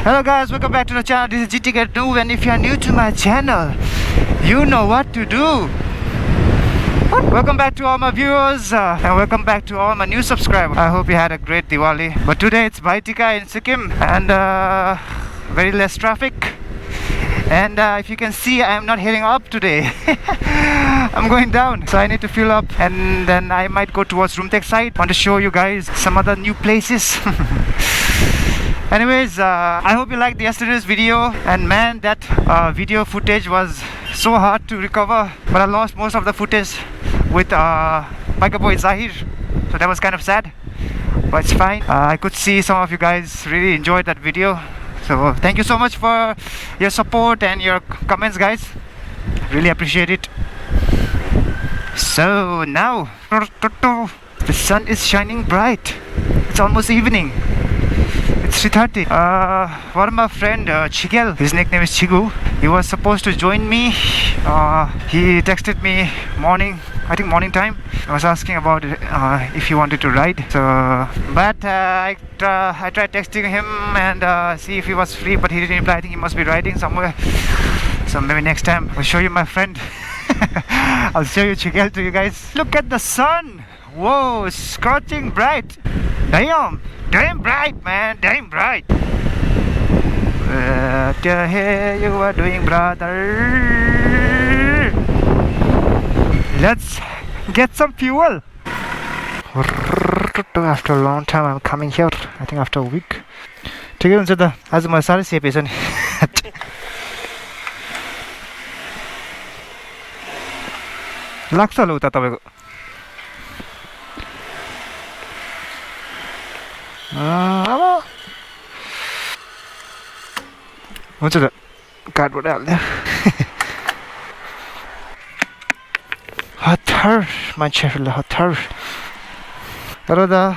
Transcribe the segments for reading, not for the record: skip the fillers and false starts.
Hello guys, welcome back to the channel. This is GT New, and if you are new to my channel, you know what to do. Welcome back to all my viewers and welcome back to all my new subscribers. I hope you had a great Diwali. But today it's Bhaitika in Sikkim and very less traffic. And if you can see, I am not heading up today. I'm going down, so I need to fill up and then I might go towards Rumtek side. Want to show you guys some other new places. Anyways, I hope you liked yesterday's video, and man, that video footage was so hard to recover, but I lost most of the footage with biker boy Zahir, so that was kind of sad, but it's fine. I could see some of you guys really enjoyed that video, so thank you so much for your support and your comments, guys. Really appreciate it. So now the sun is shining bright. It's almost evening. It's 3:30. One of my friend Chigel, his nickname is Chigu, he was supposed to join me. He texted me morning, I think morning time. I was asking about if he wanted to ride. So, but I tried texting him and see if he was free, but he didn't reply. I think he must be riding somewhere. So maybe next time I'll show you my friend. I'll show you Chigel to you guys. Look at the sun. Whoa, scorching bright. Damn bright, man, damn bright. What the hell you are doing, brother? Let's get some fuel. After a long time I'm coming here. I think after a week. ठिकै हुन्छ त आज म साह्रै सेपे छ नि लाग्छ होला उता तपाईको अब हुन्छ त कार्डबाट हाल्दै हतार मान्छेहरूलाई हतार तर त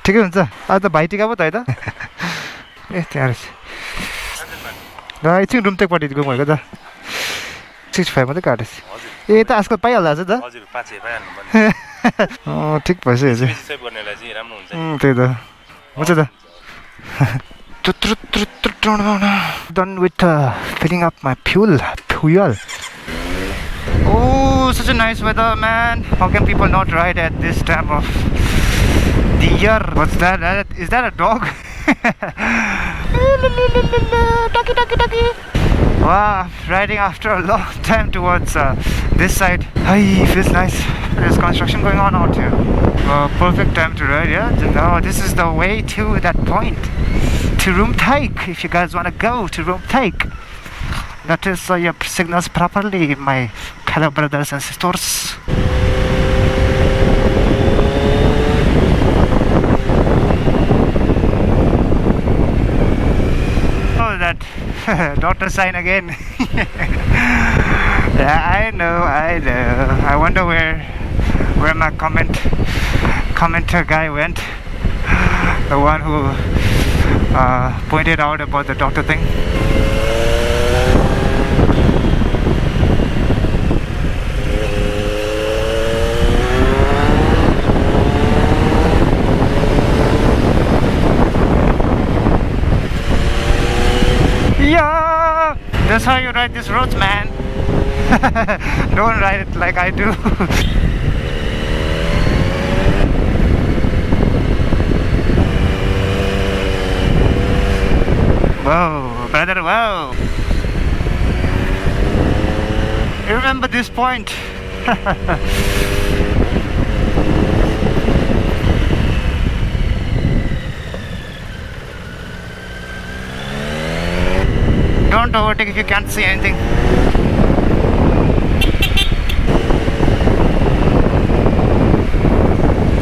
ठिकै हुन्छ आज त भाइटिका पो त है त ए त्यहाँ रहेछ र एकछिन रुमटेकपट्टि गयौँ भएको त 65 मात्रै काटेछ ए त आजकल पाइहाल्दा छ त हजुर 5 पाइहाल्नु ठिक भएछ यो चाहिँ सेभ गर्नेलाई चाहिँ राम्रो हुन्छ त्यही त हुन्छ त done with filling up my fuel. Oh, such a nice weather, man. How can people not ride at this time of the year? What's that? Is that a dog? Ducky. Wow, riding after a long time towards this side. Hey, feels nice. There's construction going on out here. Perfect time to ride, yeah? No, this is the way to that point. To Rumtek, if you guys want to go to Rumtek. Notice your signals properly, my fellow brothers and sisters. Oh, that doctor sign again. Yeah, I know. I wonder where my commenter guy went. The one who pointed out about the doctor thing. Yeah, that's how you ride these roads, man. Don't ride it like I do. Whoa, brother, whoa. You remember this point? Don't overtake if you can't see anything.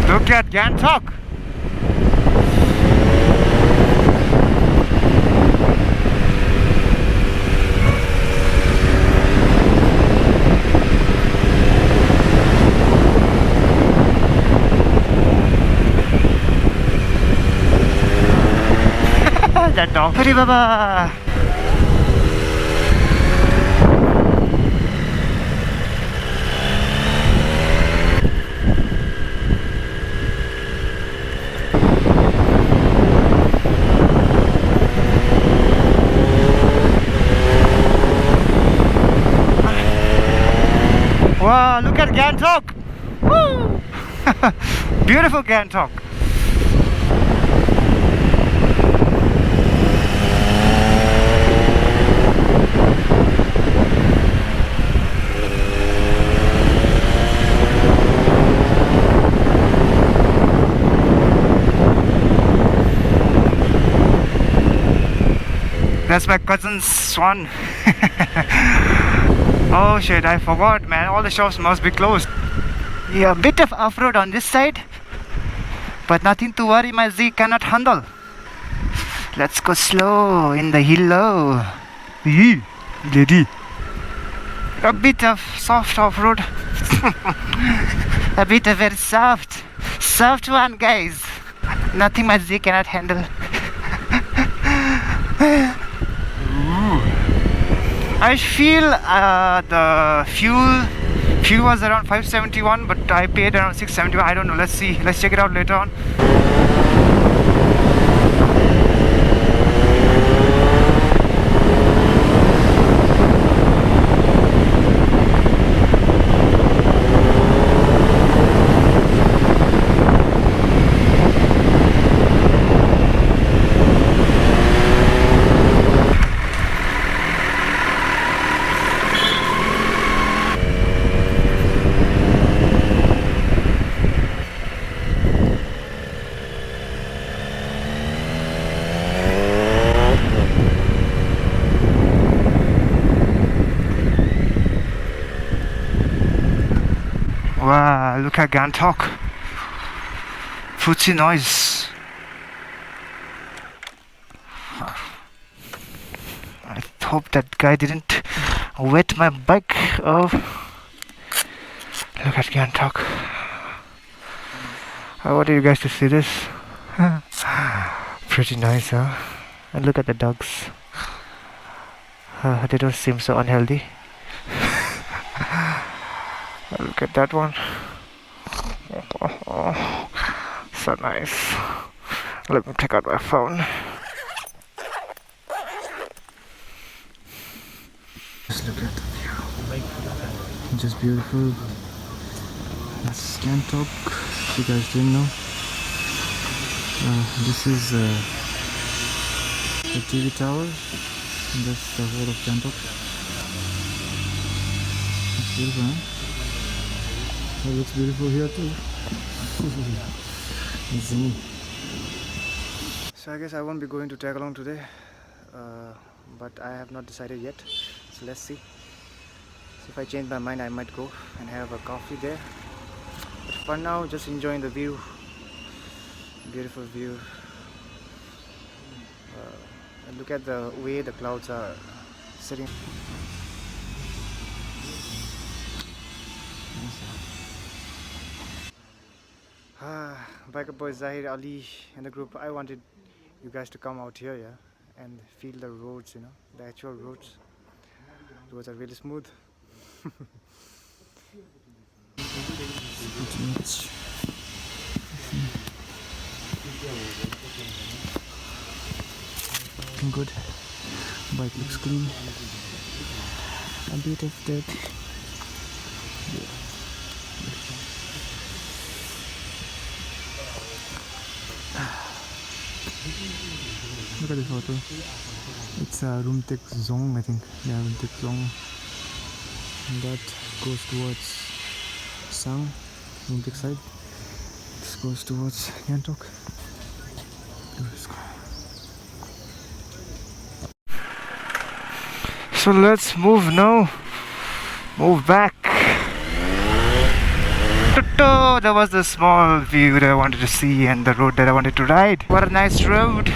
Look at Gangtok. That dog. Hurry, Baba. Wow, look at Gangtok. Woo! Beautiful Gangtok. That's my cousin's swan. Oh shit, I forgot, man. All the shops must be closed. Yeah, a bit of off-road on this side, but nothing to worry, my Z cannot handle. Let's go slow in the hill. Yee, lady. A bit of soft off-road. A bit of very soft one, guys. Nothing my Z cannot handle. I feel the fuel was around 571, but I paid around 671. I don't know. Let's see. Let's check it out later on. Wow, look at Gangtok. Footsie noise. I hope that guy didn't wet my bike. Oh, look at Gangtok. I wanted you guys to see this. Pretty nice, huh? And look at the dogs. They don't seem so unhealthy. Look at that one. Oh, so nice. Let me take out my phone. Just look at the view. Just beautiful. That's Gangtok. If you guys didn't know, this is the TV tower. And that's the whole of Gangtok. It's beautiful, huh? It looks beautiful here too. It's me. So I guess I won't be going to tag along today, but I have not decided yet. So let's see. So if I change my mind, I might go and have a coffee there. But for now, just enjoying the view. Beautiful view. And look at the way the clouds are sitting. Biker boy Zahir, Ali and the group, I wanted you guys to come out here, yeah, and feel the roads, you know, the actual roads. Roads are really smooth. Good. Bike looks clean. A bit of dirt. Yeah. Look at this photo. It's Rumtek Zong, I think. Yeah, Rumtek Zong. And that goes towards Sang, Rumtek side. This goes towards Gangtok. So let's move now. Move back. That was the small view that I wanted to see and the road that I wanted to ride. What a nice road.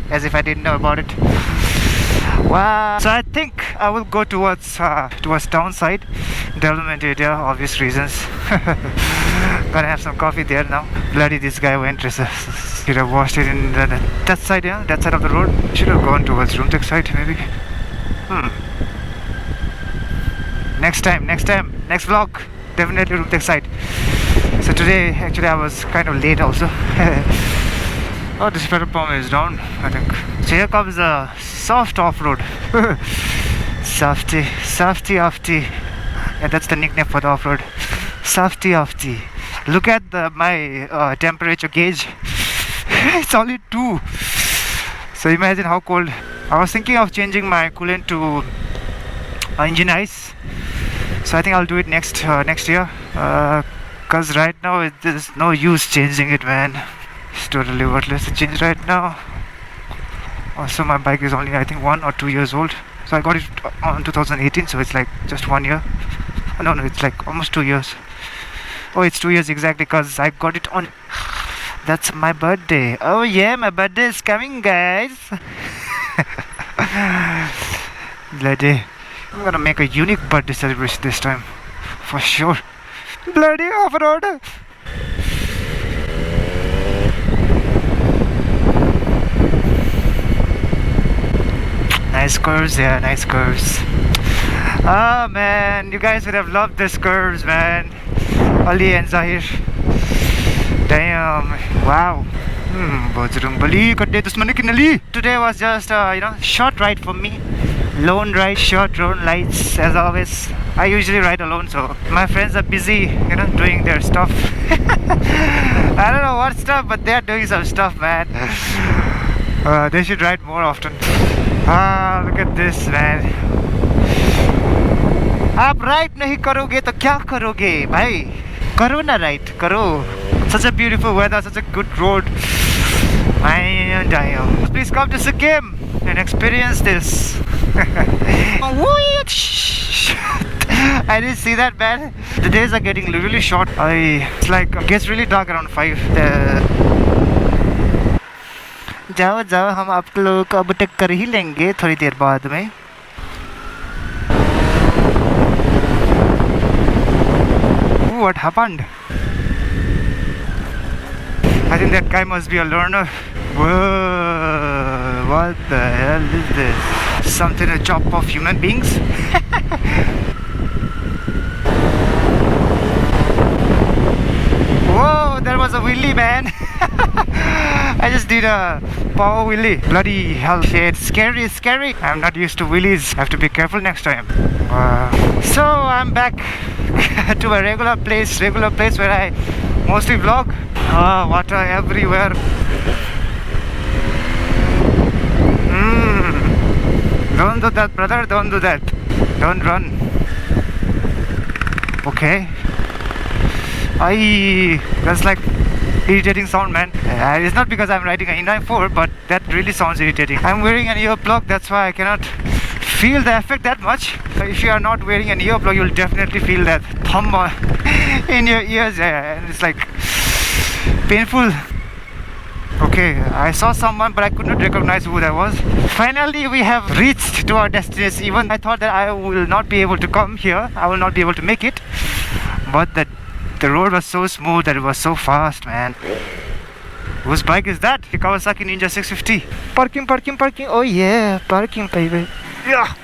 As if I didn't know about it. Wow. So I think I will go towards town side, development area, obvious reasons. Gonna have some coffee there now. Bloody this guy went. Should have washed it in that side, yeah, that side of the road. Should have gone towards Rumtek side maybe. Next time, next vlog, definitely Rumtek side. So today, actually, I was kind of late also. Oh, this petrol pump is down, I think. So here comes a soft off-road. Softy. Yeah, that's the nickname for the off-road. Safety Afti. Look at my temperature gauge. It's only 2. So imagine how cold. I was thinking of changing my coolant to engine ice. So I think I'll do it next year. Cause right now there's no use changing it, man. It's totally worthless to change right now. Also, my bike is only I think 1 or 2 years old. So I got it on 2018. So it's like just 1 year. No, it's like almost 2 years. Oh, it's 2 years exactly, cause I got it on. That's my birthday. Oh yeah, my birthday is coming, guys. Bloody. I'm gonna make a unique birthday celebration this time. For sure. Bloody off-road. Nice curves, yeah, nice curves. Ah man, you guys would have loved these curves, man. Ali and Zahir. Damn, wow. Today was just short ride for me. Lone ride, short drone lights as always. I usually ride alone, so my friends are busy, doing their stuff. I don't know what stuff, but they're doing some stuff, man. They should ride more often. Look at this, man. आप ride नहीं करोगे तो क्या करोगे भाई करो ना ride करो such a beautiful weather, such a good road. Damn. Please come to Sikkim and experience this. I didn't see that, man. The days are getting really short. It's like it gets really dark around 5. जाओ जाओ हम आप लोगों को अब तक कर ही लेंगे थोड़ी देर बाद में. What happened? I think that guy must be a learner. Whoa, what the hell is this? Something a chop of human beings? Whoa, there was a wheelie, man. I just did a power wheelie. Bloody hell, shit. Scary, scary. I'm not used to wheelies. I have to be careful next time. So I'm back to a regular place where I mostly vlog. Water everywhere. Don't do that, brother. Don't do that. Don't run. Okay. That's like irritating sound, man. It's not because I'm riding an inline-4, but that really sounds irritating. I'm wearing an earplug, that's why I cannot feel the effect that much. If you are not wearing an earplug, you'll definitely feel that thumb in your ears, and it's like painful. Okay, I saw someone, but I could not recognize who that was. Finally, we have reached to our destination. Even I thought that I will not be able to come here. I will not be able to make it. But the road was so smooth that it was so fast, man. Whose bike is that? The Kawasaki Ninja 650. Parking, parking, parking. Oh yeah, parking, baby. Yeah.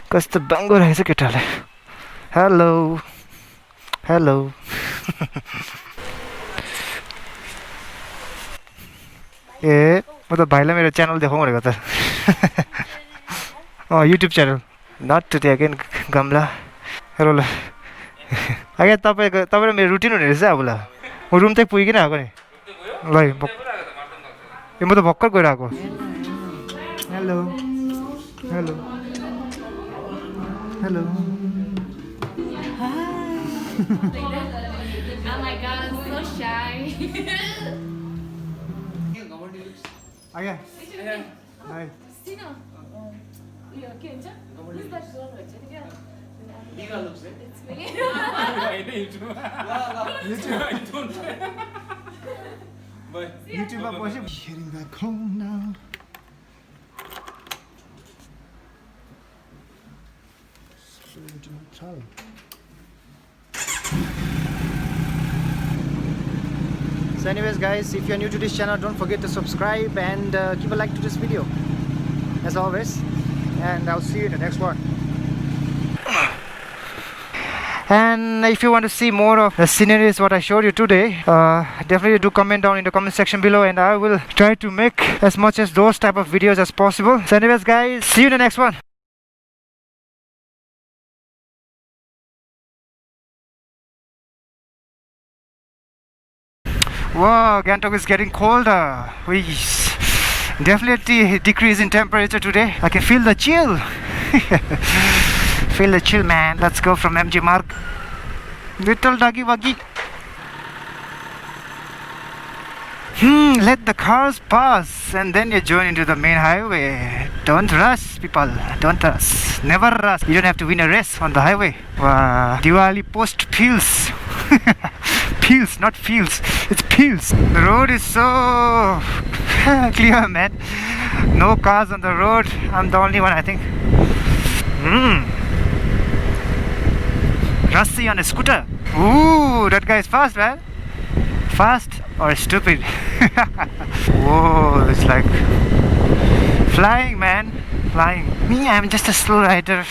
Kasta bango rahesa ketale. Hello. Hello. ए म त भाइलाई मेरो channel देखाउँ भनेको त YouTube channel नट today again गमला hello ल अघि तपाईँ मेरो रुटिन हुने रहेछ अब ल म रुमटेक पुगिकन आएको नि ल म त भर्खर गएर आएको hello hello hello Oh my god, I'm so shy. आगे हाय Sino? Yo, ¿qué es? Who's that girl? It's me. YouTube watching. Heading back home now. Straight to my town. So anyways guys, if you are new to this channel, don't forget to subscribe and give a like to this video as always, and I'll see you in the next one. And if you want to see more of the sceneries what I showed you today, definitely do comment down in the comment section below, and I will try to make as much as those type of videos as possible. So anyways guys, see you in the next one. Whoa, Gangtok is getting colder. Definitely decrease in temperature today. I can feel the chill. Feel the chill, man. Let's go from MG Mark. Little doggy wuggy. Let the cars pass and then you join into the main highway. Don't rush, people. Don't rush. Never rush. You don't have to win a race on the highway. Wow. Diwali post peels. Peels, not fields. It's peels. The road is so clear, man. No cars on the road. I'm the only one, I think. Rusty on a scooter. Ooh, that guy is fast, man. Fast or stupid? Whoa, it's like flying, man. Flying. Me, I'm just a slow rider.